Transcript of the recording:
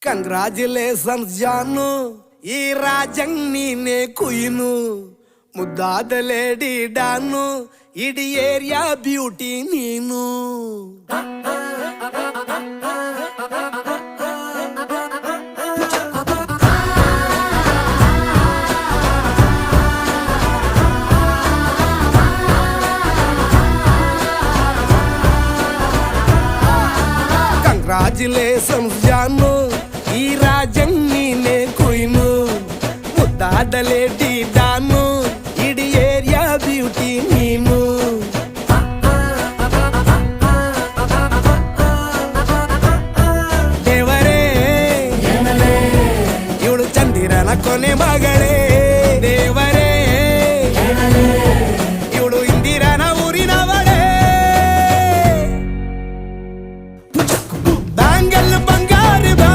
Congratulations ಜಾನು, ಈ ರಾಜಂಗ್ ನೀನೆ ಕುಯ್ನು, ಮುದ್ದಾದ ಲೇಡಿ ಡಾನು, ಇಡೀ ಏರಿಯಾ ಬ್ಯೂಟಿ ನೀನು. ಕಂಗ್ರಾಚುಲೇಷನ್ಸ್ ಜಾನು, ಈ ರಾಜಂಗ್ ನೀನೆ ಕುಯ್ನು, ಮುದ್ದಾದ ಲೇಡಿ ಡಾನು, ಇಡೀ ಏರಿಯಾ ಬ್ಯೂಟಿ ನೀನು. ದೇವರೇ ಇವಳು ಚಂದಿರನ ಕೊನೆ ಮಗಳೇ.